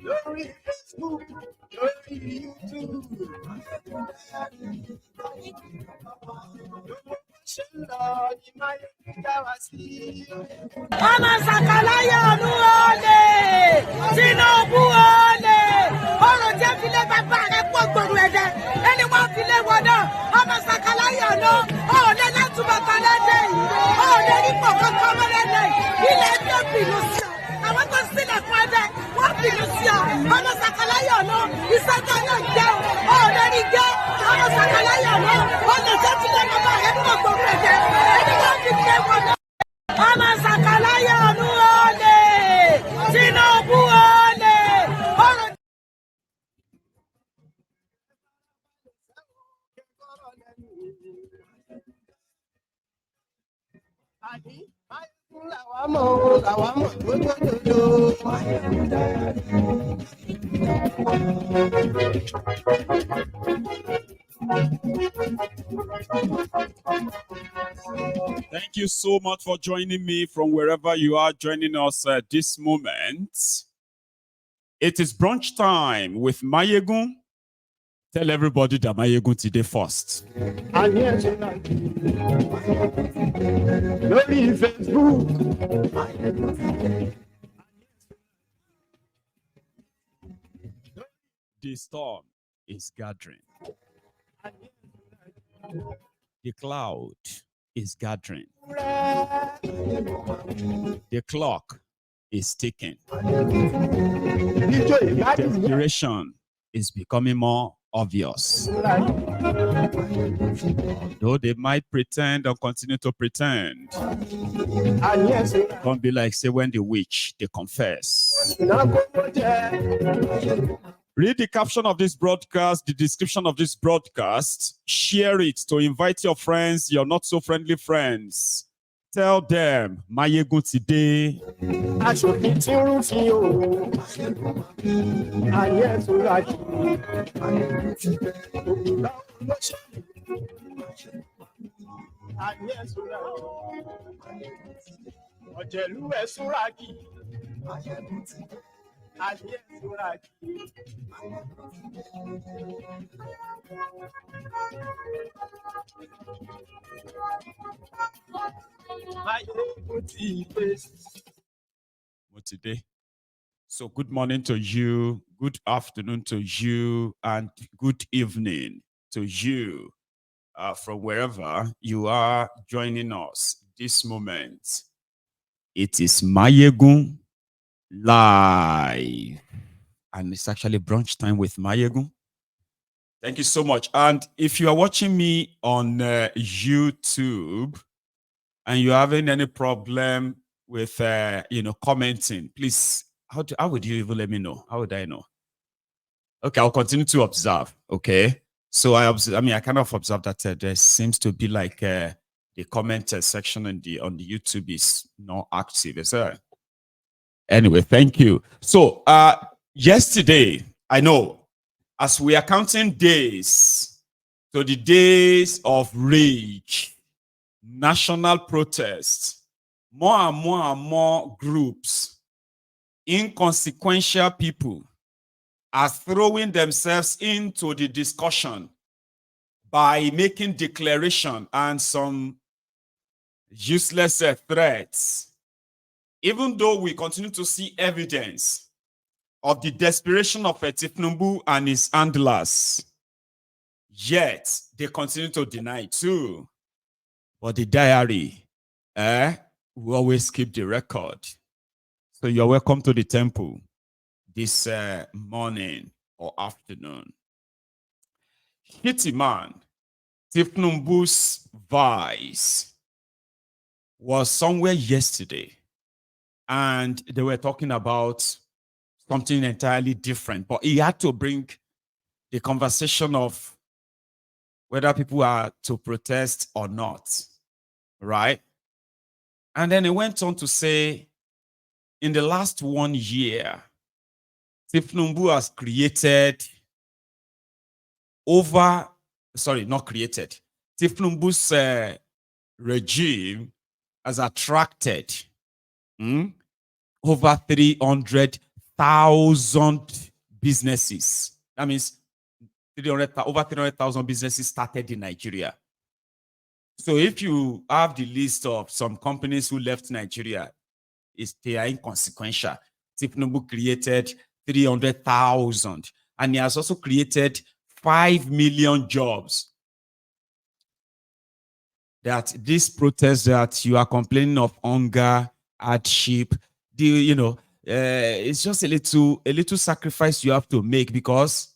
Lórí Facebook, lórí YouTube. Ọmọ Sàkáláyà ọdún olè, Tinubu olè, ọ̀rọ̀ jẹ́ filé bàbá rẹ̀ pọ̀ gbòòrò ẹ̀dẹ̀, ẹni wọ́n filé wọn náà, ọmọ Sàkáláyà lọ, ọ̀ọ́lẹ́ látúbọ̀ kan lẹ́dẹ̀ yìí, ọ̀ọ́lẹ́ nípò kankan mọ́ lẹ́dẹ̀ yìí, ilẹ̀ ẹgbẹ́ bìlú sí ọ, àwọn tó sílẹ̀ fún ẹ̀dẹ̀, wọ́n bìlú sí ọ, ọmọ Sàkáláyà lọ, ìṣẹ́jọ́ náà jẹ́ ọ̀ọ́lẹ́ ní jẹ́, ọmọ Sàkáláyà lọ, ọ̀ọ́lẹ́ jẹ́ filé bàbá rẹ̀ pọ̀ gbòòrò ẹ̀dẹ̀, ẹni wọ́n filé wọn náà. Ọmọ Sàkáláyà ọdún olè, Tinubu olè, ọ̀rọ̀. Thank you so much for joining me from wherever you are joining us at this moment. It is brunch time with Mayegun. Tell everybody that Mayegun today first. Lórí Facebook. The storm is gathering. The cloud is gathering. The clock is ticking. The desperation is becoming more obvious. Though they might pretend or continue to pretend, don't be like, say, when the witch, they confess. Read the caption of this broadcast, the description of this broadcast, share it to invite your friends, your not so friendly friends. Tell them, Mayegun today. Today. So good morning to you, good afternoon to you, and good evening to you from wherever you are joining us this moment. It is Mayegun live, and it's actually brunch time with Mayegun. Thank you so much. And if you are watching me on YouTube and you're having any problem with commenting, please, how would you even let me know? How would I know? Okay, I'll continue to observe. Okay, so I kind of observe that there seems to be like the comment section on the YouTube is not active. Is that? Anyway, thank you. So yesterday, I know, as we are counting days to the days of rage, national protests, more and more groups, inconsequential people are throwing themselves into the discussion by making declaration and some useless threats. Even though we continue to see evidence of the desperation of Tinubu and his handlers, yet they continue to deny too. But the diary, we always keep the record. So you're welcome to the temple this morning or afternoon. Shettima, Tinubu's vice, was somewhere yesterday, and they were talking about something entirely different. But he had to bring the conversation of whether people are to protest or not, right? And then he went on to say, in the last 1 year, Tinubu has created Tinubu's regime has attracted over 300,000 businesses. That means over 300,000 businesses started in Nigeria. So if you have the list of some companies who left Nigeria, they are inconsequential. Tinubu created 300,000, and he has also created 5 million jobs. That this protest that you are complaining of hunger, hardship, it's just a little sacrifice you have to make, because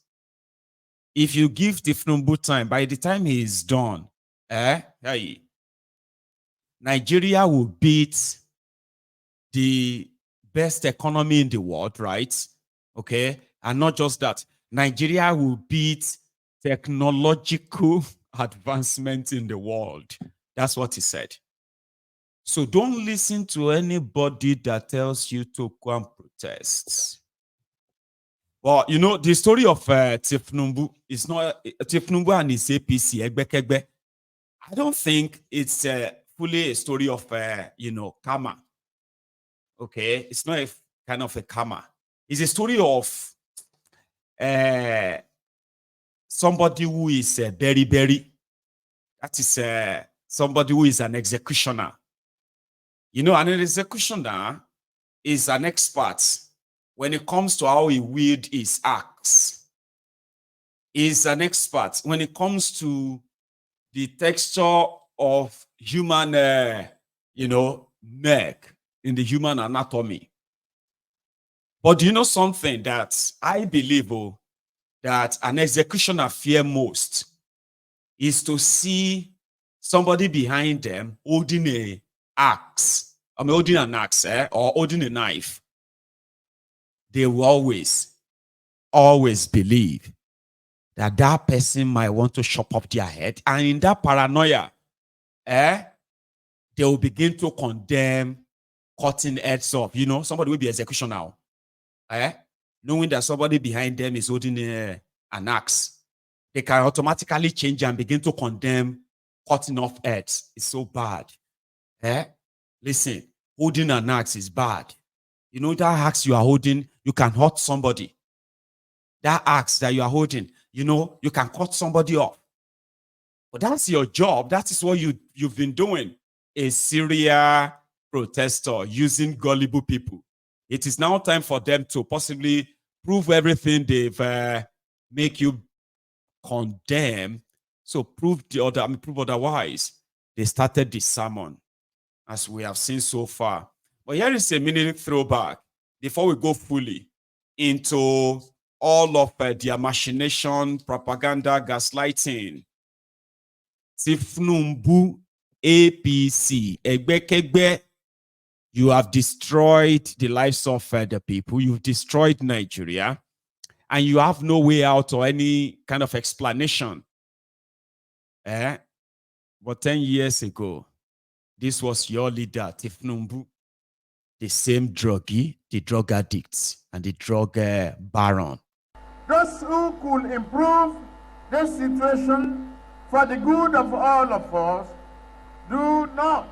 if you give Tinubu time, by the time he is done, Nigeria will beat the best economy in the world, right? Okay. And not just that, Nigeria will beat technological advancement in the world. That's what he said. So don't listen to anybody that tells you to go and protest. Well, the story of Tinubu is not Tinubu and his APC, Egbekegbe. I don't think it's fully a story of, karma. Okay, it's not a kind of a karma. It's a story of somebody who is very, that is somebody who is an executioner. An executioner is an expert when it comes to how he wield his axe. He's an expert when it comes to the texture of human, neck in the human anatomy. But do you know something that I believe that an executioner fear most is to see somebody behind them holding an axe, or holding a knife. They will always believe that person might want to chop up their head, and in that paranoia, they will begin to condemn cutting heads off. Somebody will be execution now. Knowing that somebody behind them is holding an axe, they can automatically change and begin to condemn cutting off heads. It's so bad. Listen, holding an axe is bad. That axe you are holding, you can hurt somebody. That axe that you are holding, you can cut somebody off. But that's your job. That is what you've been doing. A serial protester using gullible people. It is now time for them to possibly prove everything they've make you condemn. So prove otherwise. They started the sermon, as we have seen so far. But here is a mini throwback before we go fully into all of their machination, propaganda, gaslighting. Tinubu, APC, Egbekegbe, you have destroyed the lives of the people. You've destroyed Nigeria, and you have no way out or any kind of explanation. But 10 years ago, this was your leader, Tinubu, the same druggie, the drug addicts, and the drug baron. Those who could improve this situation for the good of all of us do not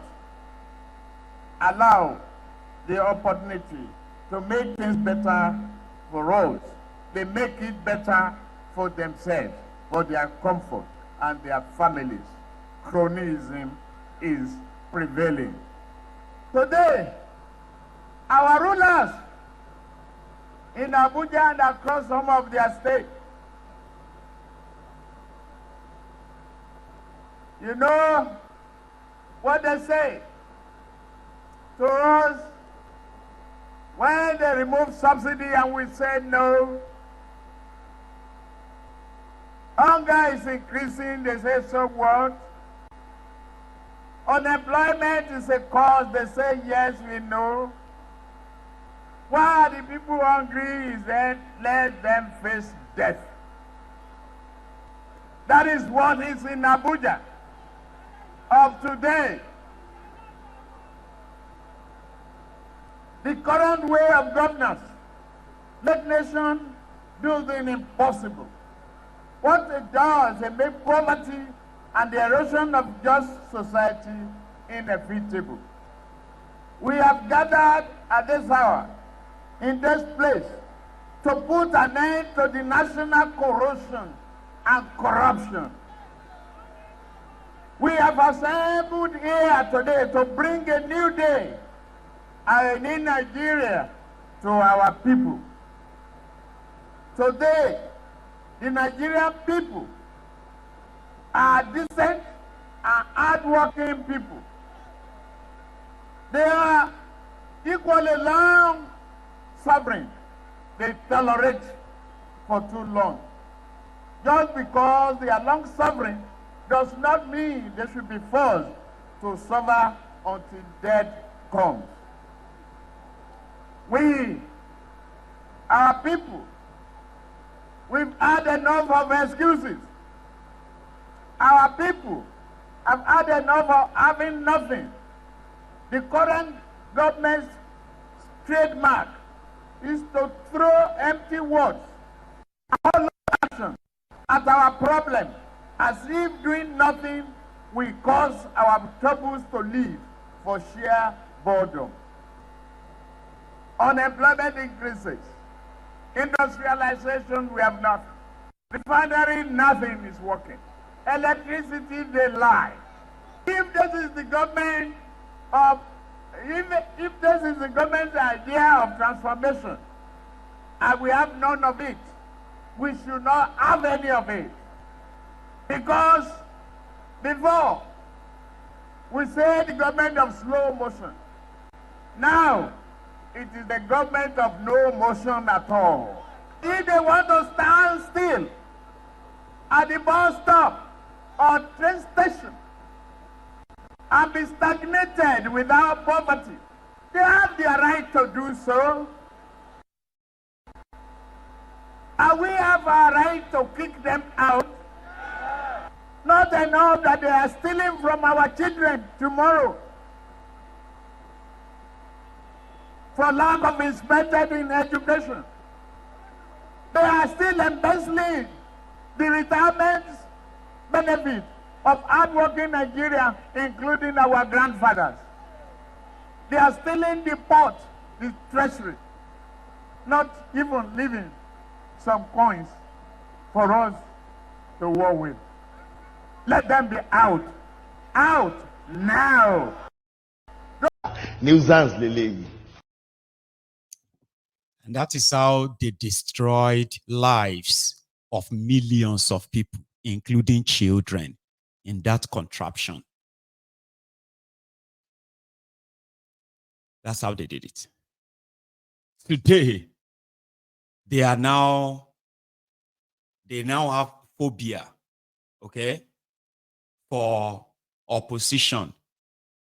allow the opportunity to make things better for us. They make it better for themselves, for their comfort and their families. Cronyism is prevailing. Today, our rulers in Abuja and across some of their states, you know what they say to us when they remove subsidy and we say no. Hunger is increasing, they say, so what? Unemployment is a cause, they say, yes, we know. Why are the people hungry? Is then let them face death. That is what is in Abuja of today. The current way of governance make nation do the impossible. What it does, it makes poverty and the erosion of just society inevitable. We have gathered at this hour in this place to put an end to the national corruption and corruption. We have assembled here today to bring a new day in Nigeria to our people. Today, the Nigerian people are decent and hardworking people. They are equally long suffering. They tolerate for too long. Just because they are long suffering does not mean they should be forced to suffer until death comes. We, our people, we've had enough of excuses. Our people have had enough of having nothing. The current government's trademark is to throw empty words, all action at our problem, as if doing nothing will cause our troubles to live for sheer boredom. Unemployment increases. Industrialization, we have nothing. Refinery, nothing is working. Electricity, they lie. If this is the government of, if this is the government's idea of transformation, and we have none of it, we should not have any of it. Because before, we say the government of slow motion. Now, it is the government of no motion at all. If they want to stand still at the bus stop or train station and be stagnated without poverty, they have the right to do so. And we have a right to kick them out. Not enough that they are stealing from our children tomorrow for lack of investment in education. They are still embezzling the retirement benefit of hardworking Nigeria, including our grandfathers. They are stealing the port, the treasury, not even leaving some coins for us to war with. Let them be out. Out now. Nuisance lele. And that is how they destroyed lives of millions of people, including children, in that contraption. That's how they did it. Today, they now have phobia, okay, for opposition.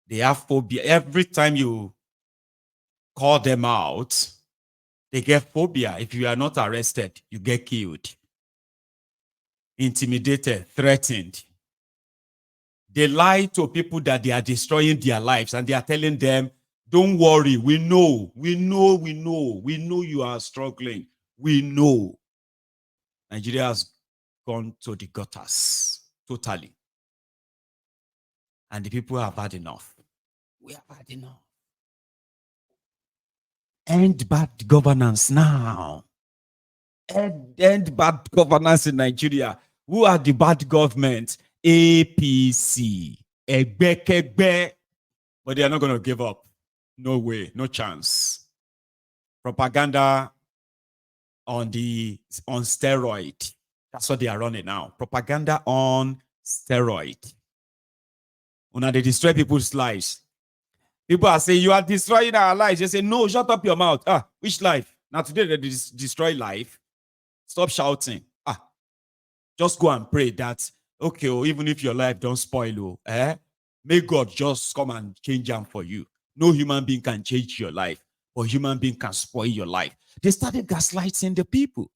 They have phobia. Every time you call them out, they get phobia. If you are not arrested, you get killed, intimidated, threatened. They lie to people that they are destroying their lives, and they are telling them, don't worry, we know you are struggling. We know. Nigeria has gone to the gutters, totally. And the people have had enough. We have had enough. End bad governance now. End bad governance in Nigeria. Who are the bad government? APC. Egbe. But they are not going to give up. No way, no chance. Propaganda on steroid. That's what they are running now. Propaganda on steroid. When they destroy people's lives. People are saying, you are destroying our lives. They say, no, shut up your mouth. Which life? Now today they destroy life. Stop shouting. Just go and pray that, okay, even if your life don't spoil, may God just come and change them for you. No human being can change your life, or human being can spoil your life. They started gaslighting the people.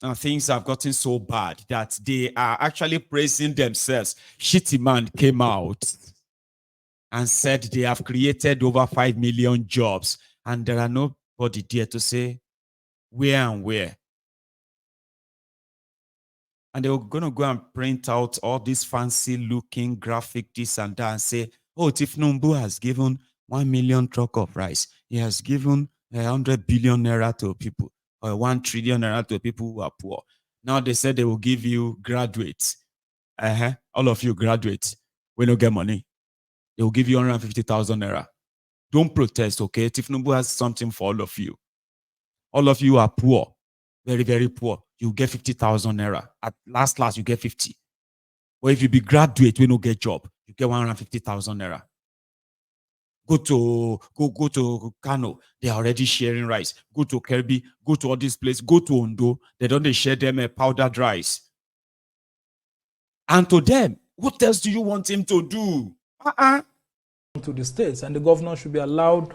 Now things have gotten so bad that they are actually praising themselves. Shettima came out and said they have created over 5 million jobs. And there are nobody there to say where and where. And they were going to go and print out all these fancy looking graphic, this and that, and say, oh, Tinubu has given 1 million truck of rice. He has given 100 billion naira to people, or 1 trillion naira to people who are poor. Now they said they will give you graduates. All of you graduates, we don't get money. They will give you 150,000 naira. Don't protest, okay? Tinubu has something for all of you. All of you are poor, very, very poor. You get 50,000 naira. At last, you get 50. Or if you be graduate, we don't get job, you get 150,000 naira. Go to Kano. They are already sharing rice. Go to Kirby. Go to all these places. Go to Ondo. They don't share them powdered rice. And to them, what else do you want him to do? To the states, and the governor should be allowed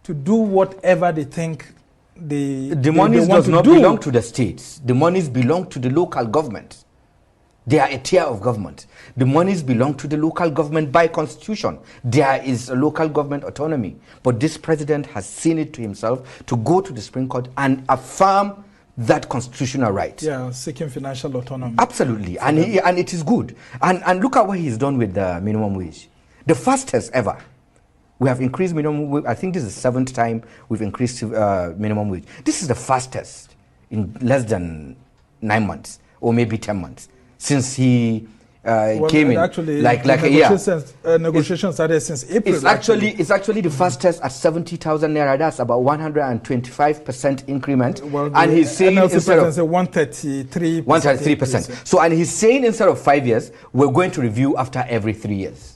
to do whatever they think the monies does not belong to the states. The monies belong to the local government. They are a tier of government. The monies belong to the local government by constitution. There is a local government autonomy. But this president has seen it to himself to go to the Supreme Court and affirm that constitutional right. Yeah, seeking financial autonomy. Absolutely. And it is good. And look at what he's done with the minimum wage. The fastest ever. We have increased minimum wage. I think this is the 7th time we've increased minimum wage. This is the fastest in less than 9 months or maybe 10 months since he came in. Actually, like a year. Negotiations started since April. It's actually the fastest at 70,000 naira. That's about 125% increment. Well, and he's saying instead of 133%. So, and he's saying instead of 5 years, we're going to review after every 3 years.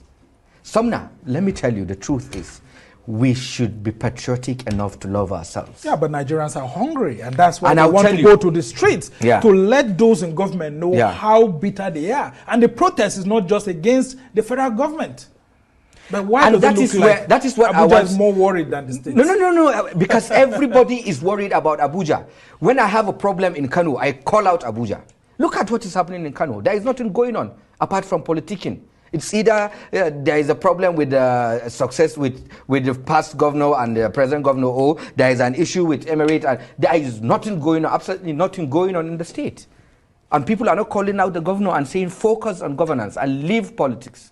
Sumner, let me tell you, the truth is, we should be patriotic enough to love ourselves. Yeah, but Nigerians are hungry, and that's why they want to go to the streets to let those in government know how bitter they are. And the protest is not just against the federal government. But why does it look like that is what Abuja is more worried than the states? No, because everybody is worried about Abuja. When I have a problem in Kano, I call out Abuja. Look at what is happening in Kano. There is nothing going on apart from politicking. It's either there is a problem with success with the past governor and the present governor, or there is an issue with Emirate, and there is nothing going on, absolutely nothing going on in the state. And people are not calling out the governor and saying focus on governance and leave politics.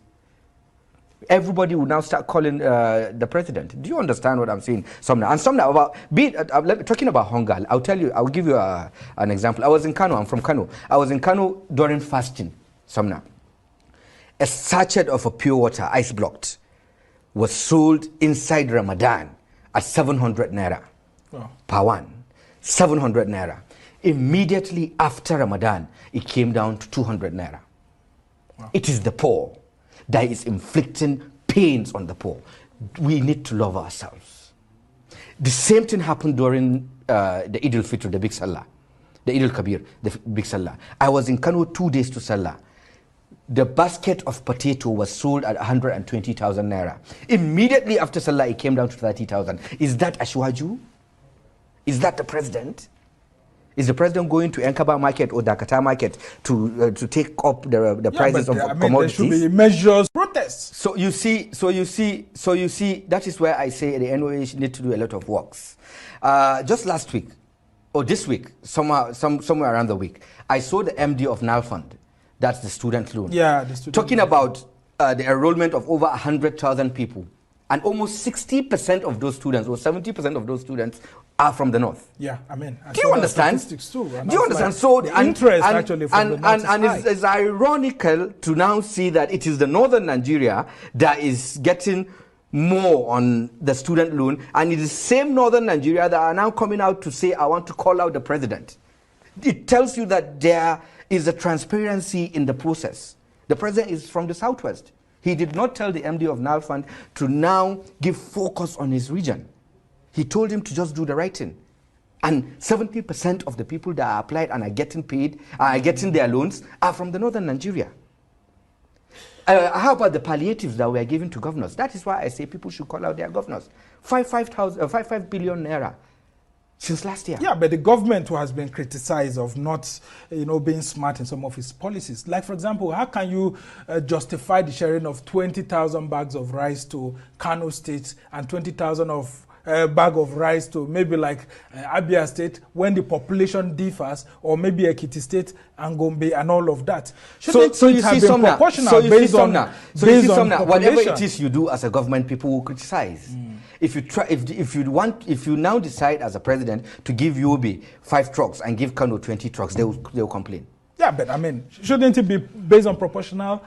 Everybody will now start calling the president. Do you understand what I'm saying? Somewhere about talking about hunger. I'll give you an example. I was in Kano. I'm from Kano. I was in Kano during fasting. Somewhere. A sachet of a pure water, ice blocked, was sold inside Ramadan at 700 naira per one. 700 naira. Immediately after Ramadan, it came down to 200 naira. Wow. It is the poor that is inflicting pains on the poor. We need to love ourselves. The same thing happened during the Eid al-Fitr, the Big Salah, the Eid al-Kabir, the Big Salah. I was in Kano 2 days to Salah. The basket of potato was sold at 120,000 naira. Immediately after Salah, it came down to 30,000. Is that Ashwaju? Is that the president? Is the president going to Enkaba market or Dakata market to take up the prices of commodities? There should be measures, protests. So you see, that is where I say the NOH need to do a lot of works. Just last week, or this week, somewhere around the week, I saw the MD of NAL Fund. That's the student loan. Yeah, the student talking loan. About the enrollment of over 100,000 people. And almost 60% of those students, or 70% of those students, are from the north. Yeah, I mean. Do you understand? Too, do you understand? Like so the interest actually from the north and it's ironical to now see that it is the northern Nigeria that is getting more on the student loan, and it is the same northern Nigeria that are now coming out to say, I want to call out the president. It tells you that there is a transparency in the process. The president is from the southwest. He did not tell the MD of NAL Fund to now give focus on his region. He told him to just do the right thing. And 70% of the people that are applied and are getting paid, are getting their loans, are from the northern Nigeria. How about the palliatives that we are giving to governors? That is why I say people should call out their governors. 5 billion naira Since last year. Yeah, but the government has been criticized of not, being smart in some of its policies. Like, for example, how can you justify the sharing of 20,000 bags of rice to Kano State and 20,000 of bag of rice to maybe like Abia State when the population differs, or maybe Ekiti State and Gombe and all of that? So you see some now. Whatever it is you do as a government, people will criticize. If you now decide as a president to give Yobe 5 trucks and give Kano 20 trucks, they'll complain. Yeah, but I mean, shouldn't it be based on proportional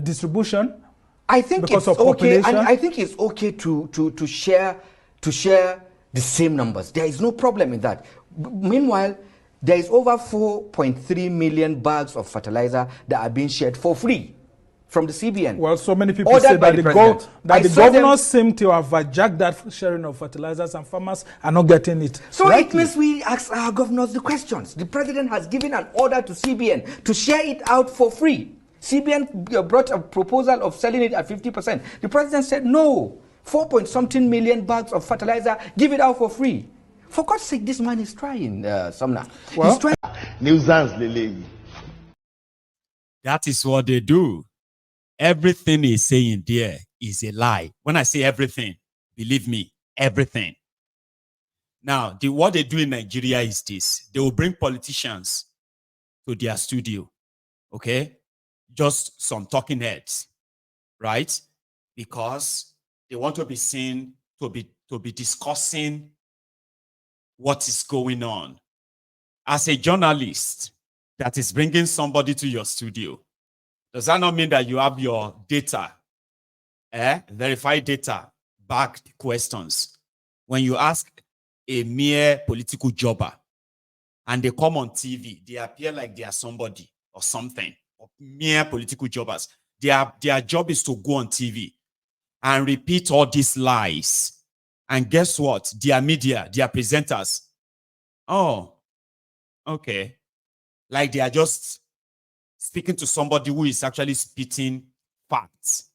distribution? I think it's okay, and I think it's okay to share the same numbers. There is no problem in that. Meanwhile, there is over 4.3 million bags of fertilizer that are being shared for free from the CBN. Well, so many people say that the governors seem to have hijacked that sharing of fertilizers, and farmers are not getting it. So rightly. It means we ask our governors the questions. The president has given an order to CBN to share it out for free. CBN brought a proposal of selling it at 50%. The president said, no, 4-point-something million bags of fertilizer, give it out for free. For God's sake, this man is trying, Sumner. Well, he's trying. That is what they do. Everything he's saying there is a lie. When I say everything, believe me, everything. Now, what they do in Nigeria is this. They will bring politicians to their studio, okay? Just some talking heads, right? Because they want to be seen to be discussing what is going on. As a journalist that is bringing somebody to your studio, does that not mean that you have your data, verified data, backed questions? When you ask a mere political jobber and they come on TV, they appear like they are somebody or something. Mere political jobbers. Their job is to go on TV and repeat all these lies. And guess what? Their media, their presenters, oh, okay. Like they are just speaking to somebody who is actually spitting facts.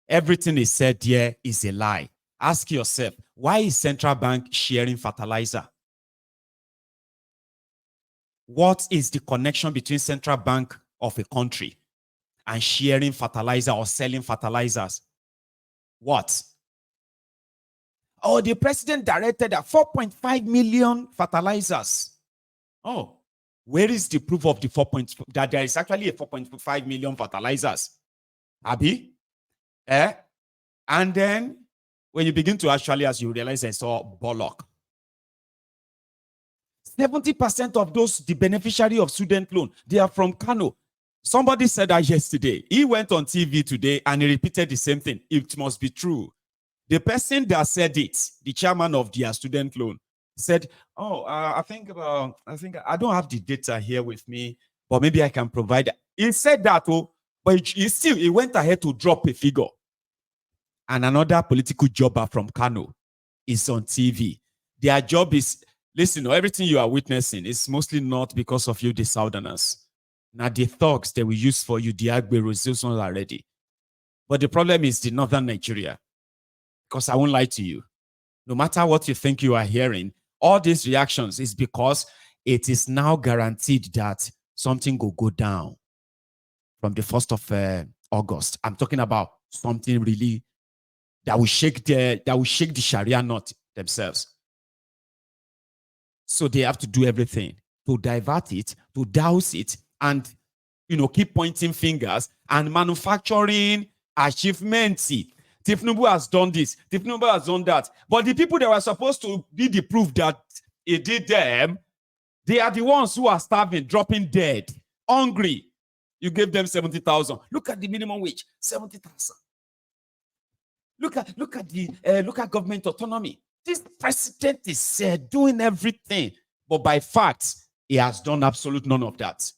Everything is said here is a lie. Ask yourself, why is central bank sharing fertilizer? What is the connection between central bank of a country and sharing fertilizer or selling fertilizers? What? Oh, the president directed at 4.5 million fertilizers. Oh, where is the proof of the that there is actually a 4.5 million fertilizers? Abi? And then when you begin to actually, as you realize, I saw Bollock. 70% of those, the beneficiary of student loan, they are from Kano. Somebody said that yesterday. He went on TV today and he repeated the same thing. It must be true. The person that said it, the chairman of their student loan, said, oh, I think I don't have the data here with me, but maybe I can provide. He said that, but he went ahead to drop a figure. And another political jobber from Kano is on TV. Their job is, listen, everything you are witnessing is mostly not because of you, the Southerners. Now, the thugs they will use for you, the Agberos, those ones are ready. But the problem is the Northern Nigeria. Because I won't lie to you. No matter what you think you are hearing, all these reactions is because it is now guaranteed that something will go down from the 1st of August. I'm talking about something really that will shake the Sharia knot themselves. So they have to do everything to divert it, to douse it, and keep pointing fingers and manufacturing achievements. Tinubu has done this, Tinubu has done that. But the people that were supposed to be the proof that it did them, they are the ones who are starving, dropping dead, hungry. You gave them 70,000. Look at the minimum wage, 70,000. Look at the local government autonomy. This president is doing everything, but by fact, he has done absolute none of that.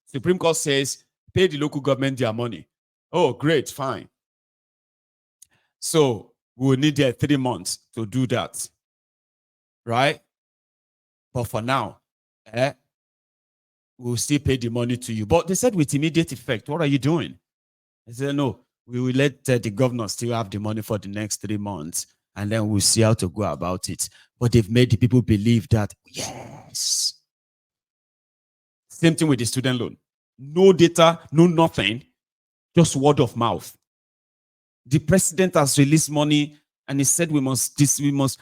Supreme Court says, pay the local government their money. Oh, great, fine. So we will need 3 months to do that, right? But for now, we'll still pay the money to you. But they said with immediate effect, what are you doing? I said, no, we will let the governor still have the money for the next 3 months. and then we'll see how to go about it. But they've made the people believe that, yes. Same thing with the student loan. No data, no nothing, just word of mouth. The president has released money and he said we must